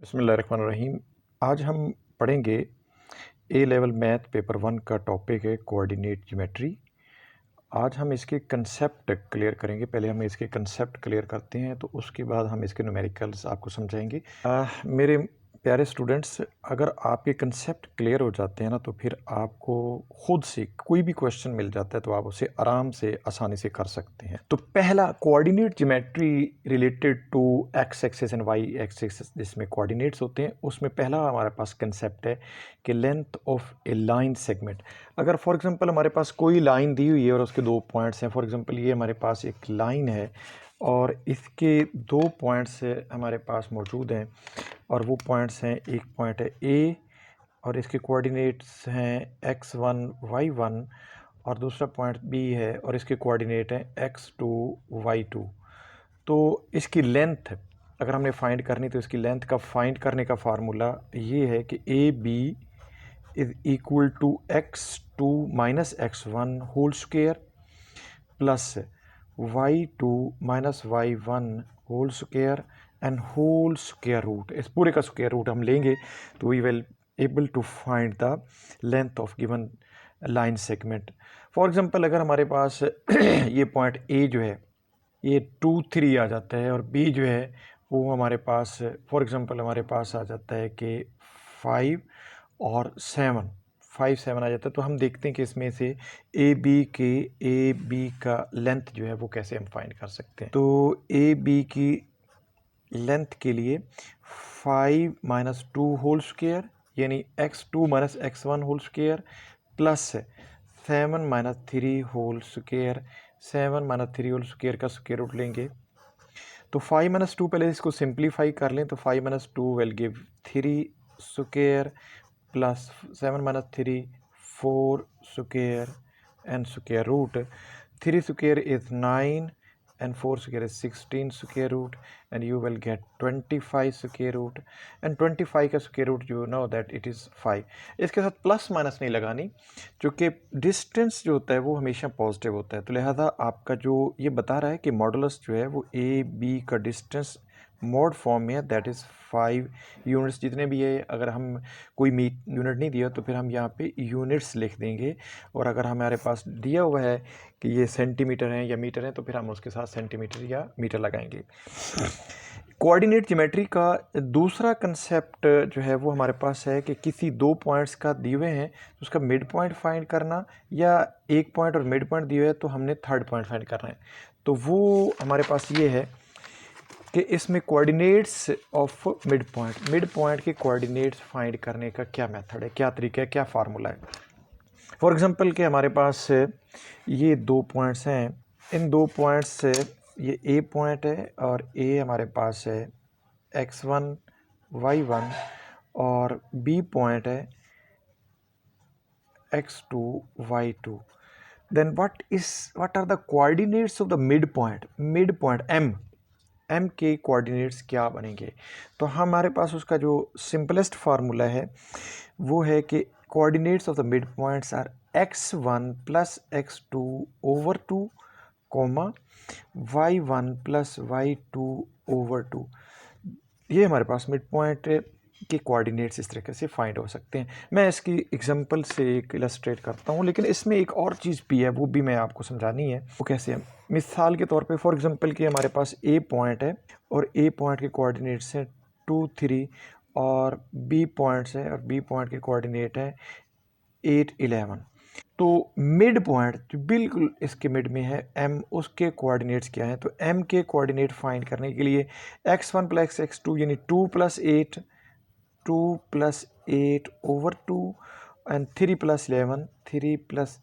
बिस्मिल्लाहिर्रहमानिर्रहीम। आज हम पढ़ेंगे ए लेवल मैथ पेपर 1 का टॉपिक है कोऑर्डिनेट ज्योमेट्री। आज हम इसके कंसेप्ट क्लियर करेंगे। पहले हम इसके कंसेप्ट क्लियर करते हैं, तो उसके बाद हम इसके न्यूमेरिकल्स आपको समझाएंगे। मेरे प्यारे स्टूडेंट्स, अगर आपके कंसेप्ट क्लियर हो जाते हैं ना, तो फिर आपको खुद से कोई भी क्वेश्चन मिल जाता है तो आप उसे आराम से आसानी से कर सकते हैं। तो पहला coordinate geometry related to X axis and Y axis, जिसमें कोऑर्डिनेट्स होते हैं, उसमें पहला हमारे पास कंसेप्ट है कि length of a line segment. अगर फॉर एग्जांपल हमारे पास कोई लाइन दी हुई है और उसके दो पॉइंट्स हैं, फॉर एग्जांपल ये हमारे पास एक लाइन है और इसके दो पॉइंट्स हमारे पास मौजूद हैं, और वो पॉइंट्स हैं, एक पॉइंट है ए और इसके कोऑर्डिनेट्स हैं x1 y1, और दूसरा पॉइंट बी है और इसके कोऑर्डिनेट हैं x2 y2। तो इसकी लेंथ अगर हमने फाइंड करनी, तो इसकी लेंथ का फाइंड करने का फार्मूला ये है कि A B is equal to x2 minus x1 whole square plus y2 minus y1 whole square and whole square root. इस पूरे का स्क्वेयर रूट हम लेंगे तो we will able to find the length of given line segment. For example अगर हमारे पास ये point A जो है ये 2 3 आ जाता है, और बी जो है वो हमारे पास फॉर एग्जांपल हमारे पास आ जाता है कि 5 और 7 आ जाता है। तो हम देखते हैं कि इसमें से ए बी का लेंथ जो है वो कैसे हम फाइंड कर सकते हैं। तो ए बी की लेंथ के लिए 5 माइनस 2 होल स्क्वेयर यानी x2 minus x1 whole square plus 7 minus 3 whole square. 7 minus 3 whole square का स्क्वेयर रूट लेंगे तो 5 माइनस 2, पहले इसको सिंप्लीफाई कर लें तो 5 minus 2 will give 3 square plus 7 minus 3 4 square and square root. 3 square is 9 and 4 square is 16 square root, and you will get 25 square root, and 25 का square root you know that it is 5। इसके साथ plus minus नहीं लगानी, क्योंकि distance जो होता है वो हमेशा पॉजिटिव होता है। तो लिहाजा आपका जो ये बता रहा है कि मॉडुलस जो है वो ए बी का डिस्टेंस मोड फॉर्म में है, दैट इज़ 5 यूनिट्स जितने भी है। अगर हम कोई यूनिट नहीं दिया तो फिर हम यहाँ पे यूनिट्स लिख देंगे, और अगर हमारे पास दिया हुआ है कि ये सेंटीमीटर है या मीटर है तो फिर हम उसके साथ सेंटीमीटर या मीटर लगाएंगे। कोऑर्डिनेट ज्योमेट्री का दूसरा कंसेप्ट जो है वो हमारे पास है कि किसी दो पॉइंट्स का दिए हुए हैं तो उसका मिड पॉइंट फाइंड करना, या एक पॉइंट और मिड पॉइंट दिए हुए है तो हमने थर्ड पॉइंट फाइंड करना है। तो वो हमारे पास ये है कि इसमें कोऑर्डिनेट्स ऑफ मिड पॉइंट के कोऑर्डिनेट्स फाइंड करने का क्या मेथड है, क्या तरीका है, क्या फार्मूला है। फॉर एग्जांपल के हमारे पास ये दो पॉइंट्स हैं, इन दो पॉइंट्स से ये ए पॉइंट है और ए हमारे पास है x1 y1, और बी पॉइंट है x2 y2। Then what are the coordinates of the mid point M के कोऑर्डिनेट्स क्या बनेंगे। तो हमारे पास उसका जो सिंपलेस्ट फार्मूला है वो है कि coordinates of the mid points are x1 plus x2 over 2 comma y1 plus y2 over 2। ये हमारे पास मिड पॉइंट के कोऑर्डिनेट्स इस तरीके से फाइंड हो सकते हैं। मैं इसकी एग्जांपल से एक इलस्ट्रेट करता हूँ, लेकिन इसमें एक और चीज़ भी है, वो भी मैं आपको समझानी है। वो कैसे है, मिसाल के तौर पे फॉर एग्जांपल कि हमारे पास ए पॉइंट है और ए पॉइंट के कोऑर्डिनेट्स हैं 2 3, और बी पॉइंट्स है और बी पॉइंट के कोऑर्डिनेट है 8 11। तो मिड पॉइंट जो बिल्कुल इसके मिड में है m, उसके कोऑर्डिनेट्स क्या हैं। तो m के कोऑर्डिनेट फाइंड करने के लिए x1 प्लस x2 यानी 2 plus 8 over 2 and 3 plus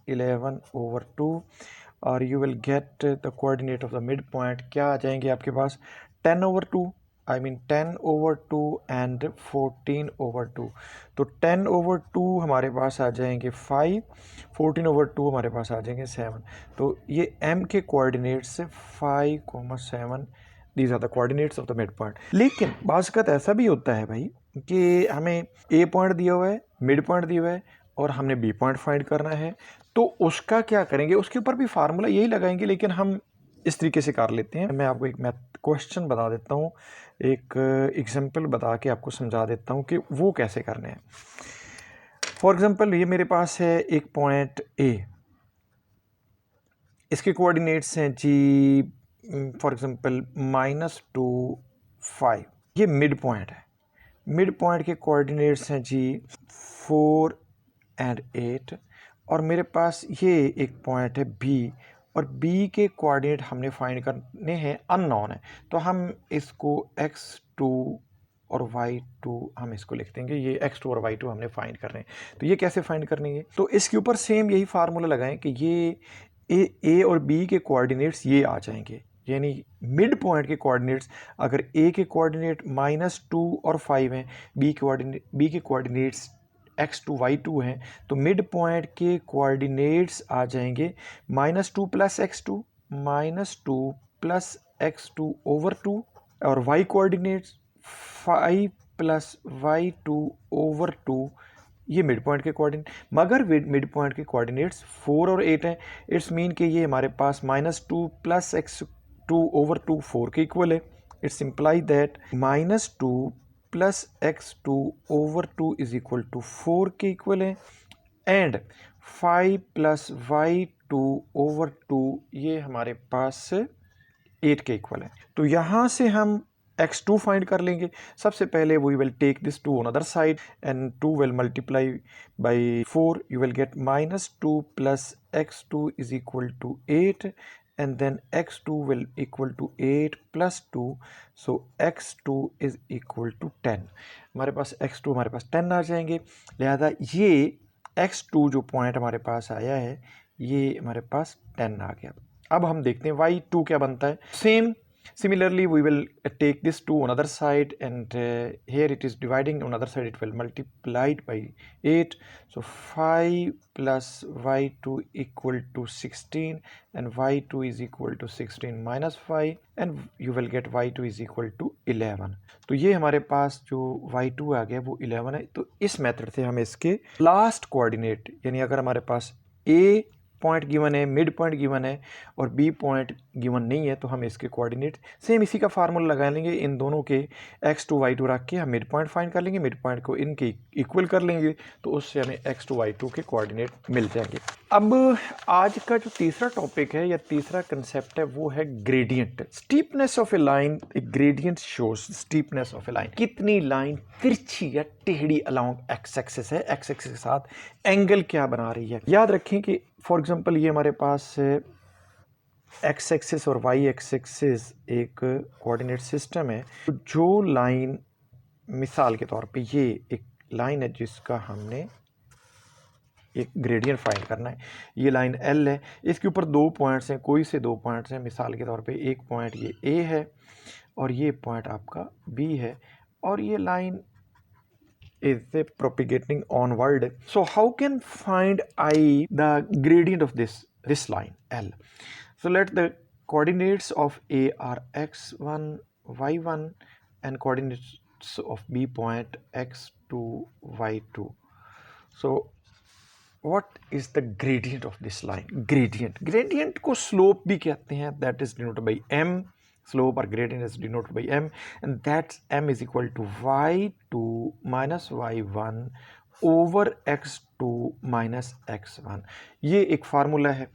11 over 2, और you will get the coordinate of the mid point. क्या आ जाएंगे आपके पास 10 ओवर 2 10 ओवर 2 एंड 14 ओवर 2। तो 10 ओवर 2 हमारे पास आ जाएंगे 5, 14 ओवर 2 हमारे पास आ जाएंगे 7। तो ये m के coordinates 5, 7, these are the coordinates of the mid point. लेकिन बाज़ ऐसा भी होता है भाई कि हमें ए पॉइंट दिया हुआ है, मिड पॉइंट दिया हुआ है, और हमने बी पॉइंट फाइंड करना है। तो उसका क्या करेंगे, उसके ऊपर भी फार्मूला यही लगाएंगे, लेकिन हम इस तरीके से कर लेते हैं। मैं आपको एक मैथ क्वेश्चन बता देता हूँ, एक एग्जांपल बता के आपको समझा देता हूँ कि वो कैसे करने हैं। फॉर एग्जांपल ये मेरे पास है एक पॉइंट ए, इसके कोऑर्डिनेट्स हैं जी फॉर एग्जांपल -2 5। ये मिड पॉइंट है, मिड पॉइंट के कोऑर्डिनेट्स हैं जी 4 एंड 8। और मेरे पास ये एक पॉइंट है बी, और बी के कोऑर्डिनेट हमने फाइंड करने हैं, अननोन है, तो हम इसको x2 और y2 हम इसको लिख देंगे। ये x2 और y2 हमने फाइंड करने हैं। तो ये कैसे फाइंड करने हैं? तो इसके ऊपर सेम यही फार्मूला लगाएं कि ये ए और बी के कोऑर्डिनेट्स ये आ जाएंगे, यानी मिड पॉइंट के कोऑर्डिनेट्स अगर ए के कोऑर्डिनेट -2 और 5 हैं, बी के कोऑर्डिनेट्स x2 y2 हैं, तो मिड पॉइंट के कोऑर्डिनेट्स आ जाएंगे -2 + x2 -2 + x2 over 2, और y कोऑर्डिनेट्स 5 + y2 over 2, ये मिड पॉइंट के कोऑर्डिनेट। मगर मिड पॉइंट के कोऑर्डिनेट्स 4 और 8 हैं, इट्स मीन कि ये हमारे पास -2 + x2 over 2 4 के इक्वल है। It's imply that -2 + x2 over 2 is equal to 4 के इक्वल है, एंड 5 + y2 over 2 ये हमारे पास 8 के इक्वल है। तो यहाँ से हम x2 फाइंड कर लेंगे। सबसे पहले we will take this to another side and 2 will multiply by 4, you will get -2 + x2 is equal to 8, and then x2 will equal to 8 + 2, so x2 is equal to 10। हमारे पास x2 हमारे पास 10 आ जाएंगे, लिहाजा ये x2 जो point हमारे पास आया है ये हमारे पास 10 आ गया। अब हम देखते हैं y2 क्या बनता है। Similarly we will take this to another side, and here it is dividing, on other side it will multiplied by 8, so 5 + y2 equal to 16, and y2 is equal to 16 minus 5, and you will get y2 is equal to 11। तो ये हमारे पास जो y2 आ गया वो 11 है। तो इस method से हम इसके लास्ट कोऑर्डिनेट, यानी अगर हमारे पास a पॉइंट गिवन है, मिड पॉइंट गिवन है और बी पॉइंट गिवन नहीं है, तो हम इसके कोऑर्डिनेट सेम इसी का फार्मूला लगा लेंगे। इन दोनों के x2 y2 रख के हम मिड पॉइंट फाइंड कर लेंगे, मिड पॉइंट को इनके इक्वल कर लेंगे, तो उससे हमें x2 y2 के कोऑर्डिनेट मिल जाएंगे। अब आज का जो तीसरा टॉपिक है या तीसरा कंसेप्ट है वो है gradient. Steepness of a line, A gradient shows steepness of a line. कितनी लाइन तिरछी या टेढ़ी अलोंग एक्स एक्सिस है, एक्स एक्सिस के साथ एंगल क्या बना रही है। याद रखें कि फॉर एग्जांपल ये हमारे पास एक्स एक्सिस और वाई एक्सिस एक कोऑर्डिनेट सिस्टम है। तो जो लाइन, मिसाल के तौर पे ये एक लाइन है जिसका हमने एक ग्रेडियंट फाइंड करना है, ये लाइन L है, इसके ऊपर 2 पॉइंट्स हैं, कोई से 2 पॉइंट्स हैं। मिसाल के तौर पे एक पॉइंट ये A है और ये पॉइंट आपका B है, और ये line is propagating onward. So how can find I the gradient of this line L? So let the coordinates of A are x1 y1 and coordinates of B point x2 y2. So what is the gradient of this line? Gradient को slope भी कहते हैं, that is denoted by m. Slope or gradient is denoted by m, and that m is equal to y2 minus y1 over x2 minus x1। ये एक formula है,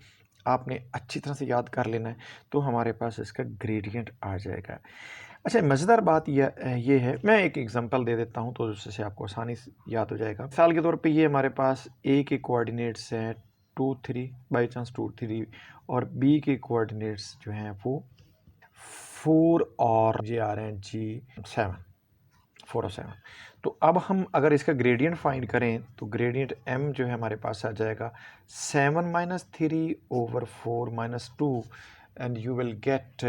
आपने अच्छी तरह से याद कर लेना है, तो हमारे पास इसका ग्रेडियंट आ जाएगा। अच्छा, मज़ेदार बात ये है, मैं एक एग्जांपल दे देता हूँ तो उससे आपको आसानी से याद हो जाएगा। मिसाल के तौर पे ये हमारे पास a के कोऑर्डिनेट्स हैं 2 3, बाई चांस 2 3, और b के कोऑर्डिनेट्स जो हैं वो 4 और ये आ रहे हैं जी 7, 4 और 7। तो अब हम अगर इसका ग्रेडियंट फाइंड करें तो ग्रेडियंट m जो है हमारे पास आ जाएगा 7 - 3 over 4 - 2, and you will gate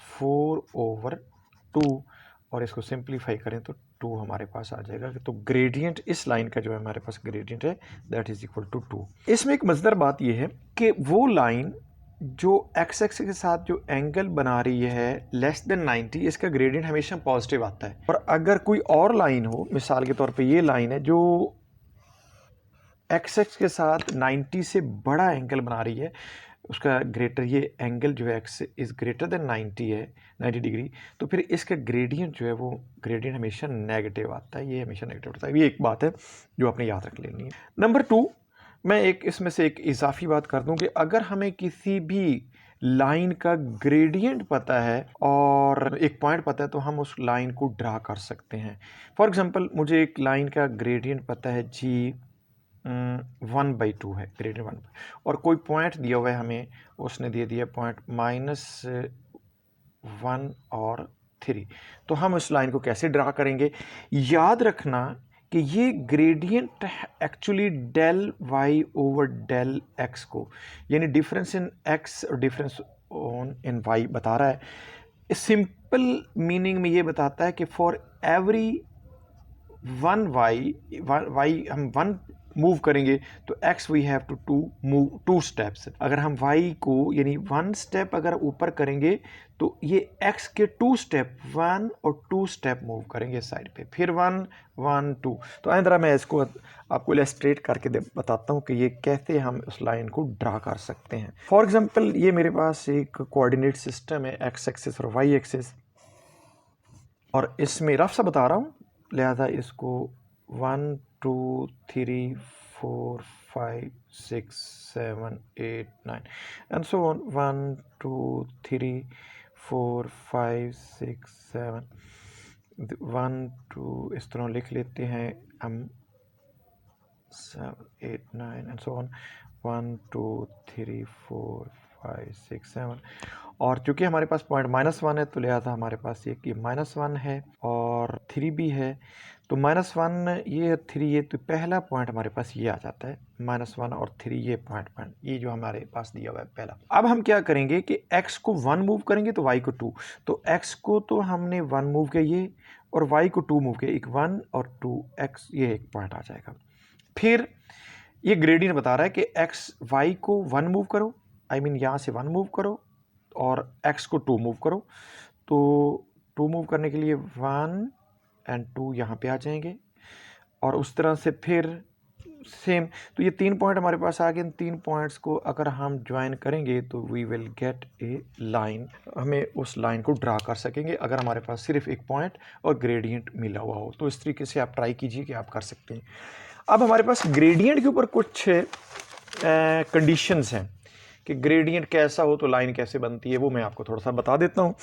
4 over 2, और इसको सिंप्लीफाई करें तो 2 हमारे पास आ जाएगा। तो ग्रेडियंट इस लाइन का जो है हमारे पास ग्रेडियंट है दैट इज इक्वल टू 2। इसमें एक मज़ेदार बात यह है कि वो लाइन जो एक्स एक्सिस के साथ जो एंगल बना रही है लेस देन 90, इसका ग्रेडियंट हमेशा पॉजिटिव आता है। और अगर कोई और लाइन हो, मिसाल के तौर पे ये लाइन है जो एक्स एक्सिस के साथ 90 से बड़ा एंगल बना रही है, उसका ग्रेटर ये एंगल जो है एक्स इज़ ग्रेटर देन 90 है, 90 डिग्री, तो फिर इसका ग्रेडियंट जो है वो ग्रेडियंट हमेशा नेगेटिव आता है, ये हमेशा नेगेटिव होता है। ये एक बात है जो आपने याद रख लेनी है। नंबर 2, मैं एक इसमें से एक इजाफी बात कर दूं कि अगर हमें किसी भी लाइन का ग्रेडियंट पता है और एक पॉइंट पता है तो हम उस लाइन को ड्रा कर सकते हैं। फॉर एग्जांपल मुझे एक लाइन का ग्रेडियंट पता है जी 1/2 है, ग्रेडियंट 1, और कोई पॉइंट दिया हुआ है हमें, उसने दे दिया पॉइंट -1 और 3, तो हम उस लाइन को कैसे ड्रा करेंगे? याद रखना कि ये gradient actually del Y over del X को, यानी डिफरेंस इन एक्स और डिफरेंस इन वाई बता रहा है। सिंपल मीनिंग में ये बताता है कि फॉर एवरी 1 वाई हम 1 मूव करेंगे तो x we have to move 2 steps. अगर हम y को यानी 1 स्टेप अगर ऊपर करेंगे तो ये x के 2 स्टेप 1 और 2 स्टेप मूव करेंगे साइड पे, फिर 1 1 2। तो इस तरह मैं इसको आपको इलस्ट्रेट करके बताता हूँ कि ये कैसे हम उस लाइन को ड्रा कर सकते हैं। फॉर एग्जांपल ये मेरे पास एक कोऑर्डिनेट सिस्टम है, x एक्सिस और y एक्सिस, और इसमें रफ सा बता रहा हूँ, लिहाजा इसको 1 2 3 4 5 6 7 8 9 एंड सो ऑन, 1 2 3 4 5 6 7 1 2 इस तरह लिख लेते हैं हम, 7 8 9 एंड सो ऑन, 1 2 3 4 5 6 7। और चूंकि हमारे पास पॉइंट -1 है तो लिहाजा हमारे पास ये कि -1 है और 3 भी है, तो -1 ये 3 ये, तो पहला पॉइंट हमारे पास ये आ जाता है, -1 और 3 ये पॉइंट ये जो हमारे पास दिया हुआ है पहला। अब हम क्या करेंगे कि x को 1 मूव करेंगे तो y को 2, तो x को तो हमने 1 मूव किया ये, और y को 2 मूव किया, एक 1 और 2 x, ये एक पॉइंट आ जाएगा। फिर ये ग्रेडियंट बता रहा है कि x y को 1 मूव करो, आई मीन यहाँ से 1 मूव करो, और x को 2 मूव करो, तो 2 मूव करने के लिए 1 एंड 2 यहाँ पे आ जाएंगे, और उस तरह से फिर सेम, तो ये 3 पॉइंट हमारे पास आ गए। इन 3 पॉइंट्स को अगर हम ज्वाइन करेंगे तो we will get a line, हमें उस लाइन को ड्रा कर सकेंगे अगर हमारे पास सिर्फ एक पॉइंट और ग्रेडियंट मिला हुआ हो। तो इस तरीके से आप ट्राई कीजिए कि आप कर सकते हैं। अब हमारे पास ग्रेडियंट के ऊपर कुछ कंडीशंस हैं कि ग्रेडियंट कैसा हो तो लाइन कैसे बनती है, वो मैं आपको थोड़ा सा बता देता हूँ।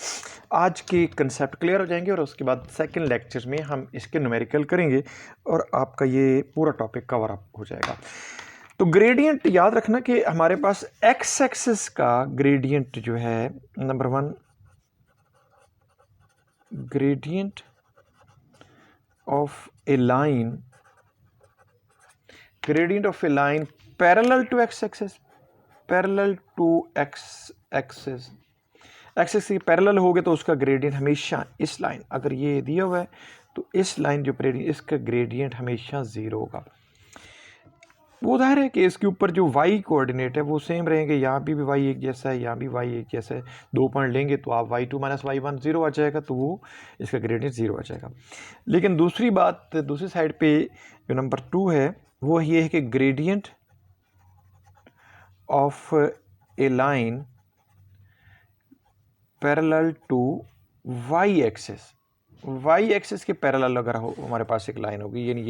आज के कंसेप्ट क्लियर हो जाएंगे और उसके बाद सेकंड लेक्चर में हम इसके न्यूमेरिकल करेंगे और आपका ये पूरा टॉपिक कवर अप हो जाएगा। तो ग्रेडियंट याद रखना कि हमारे पास एक्स एक्सिस का ग्रेडियंट जो है, number 1 gradient of a line, gradient of a line parallel to X axis, parallel to X axis, axis के पैरेलल हो गए तो उसका ग्रेडियंट हमेशा इस लाइन, अगर ये दिया हुआ है तो इस लाइन जो ग्रेडियंट, इसका ग्रेडियंट हमेशा 0 होगा। वो ज़ाहिर है कि इसके ऊपर जो y कोऑर्डिनेट है वो सेम रहेंगे, यहाँ भी y एक जैसा है, यहाँ भी y एक जैसा है, 2 पॉइंट लेंगे तो आप y2 - y1 0 आ जाएगा, तो वो इसका ग्रेडियंट 0 आ जाएगा। लेकिन दूसरी बात, दूसरी साइड पे जो नंबर 2 है वो ये है कि gradient of a line parallel to y axis, y axis के पैरेलल अगर हो हमारे पास एक लाइन होगी, यानी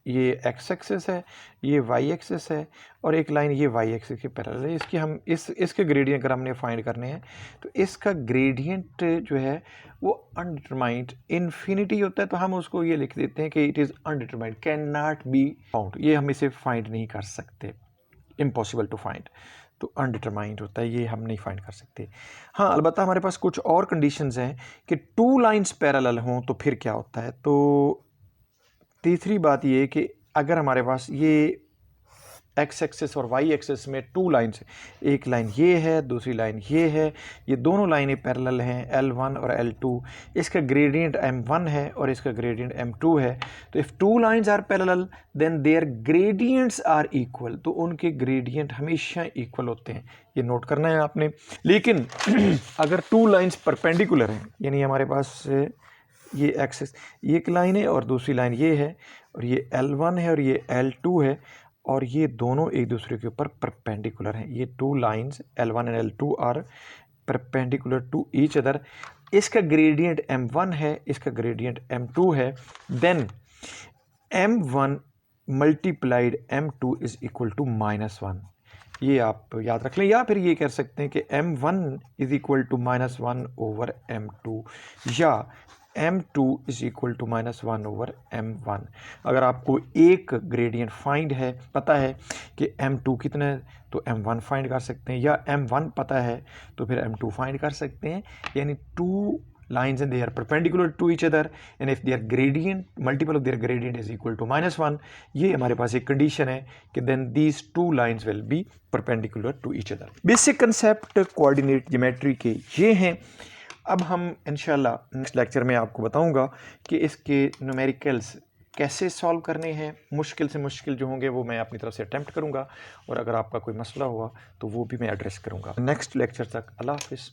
ये x एक्सिस है, ये y एक्सिस है, और एक लाइन ये y एक्सिस के पैरेलल है, इसकी हम इसके ग्रेडियंट अगर हमने फाइंड करने हैं तो इसका ग्रेडियंट जो है वो अनडिटरमाइंड इन्फिनिटी होता है, तो हम उसको ये लिख देते हैं कि it is undetermined, can not be found, ये हम इसे फाइंड नहीं कर सकते, इम्पॉसिबल टू फाइंड, तो अनडिटरमाइंड होता है, ये हम नहीं फाइंड कर सकते। हाँ, अलबत्ता हमारे पास कुछ और कंडीशंस हैं कि 2 लाइंस पैरेलल हों तो फिर क्या होता है। तो तीसरी बात ये कि अगर हमारे पास ये एक्स एक्सिस और वाई एक्सिस में 2 लाइंस, एक लाइन ये है, दूसरी लाइन ये है, ये दोनों लाइनें पैरेलल हैं, L1 और L2, इसका ग्रेडियंट M1 है और इसका ग्रेडियंट M2 है, तो if 2 lines are parallel then their gradients are equal, तो उनके ग्रेडियंट हमेशा इक्वल होते हैं, ये नोट करना है आपने। लेकिन अगर 2 लाइंस परपेंडिकुलर हैं, यानी हमारे पास ये एक्सिस, ये एक लाइन है और दूसरी लाइन ये है, और ये L1 है और ये L2 है, और ये दोनों एक दूसरे के ऊपर परपेंडिकुलर हैं। ये two lines L1 and L2 are perpendicular to each other. इसका ग्रेडियंट m1 है, इसका ग्रेडियंट m2 है। Then m1 multiplied m2 is equal to -1। ये आप याद रख लें, या फिर ये कह सकते हैं कि m1 is equal to -1 over m2, या m2 is equal to -1 over m1। अगर आपको एक ग्रेडियंट फाइंड है, पता है कि m2 कितना है, तो m1 फाइंड कर सकते हैं, या m1 पता है तो फिर m2 फाइंड कर सकते हैं। यानी to lines and they are perpendicular to each other and if their gradient multiple of their gradient is equal to -1, ये हमारे पास एक कंडीशन है कि then these two lines will be perpendicular to each other। Basic concept coordinate geometry के ये हैं। अब हम इंशाल्लाह नेक्स्ट लेक्चर में आपको बताऊंगा कि इसके न्यूमेरिकल्स कैसे सॉल्व करने हैं। मुश्किल से मुश्किल जो होंगे वो मैं अपनी तरफ से अटेम्प्ट करूंगा, और अगर आपका कोई मसला हुआ तो वो भी मैं एड्रेस करूंगा। नेक्स्ट लेक्चर तक अल्लाह हाफिज़।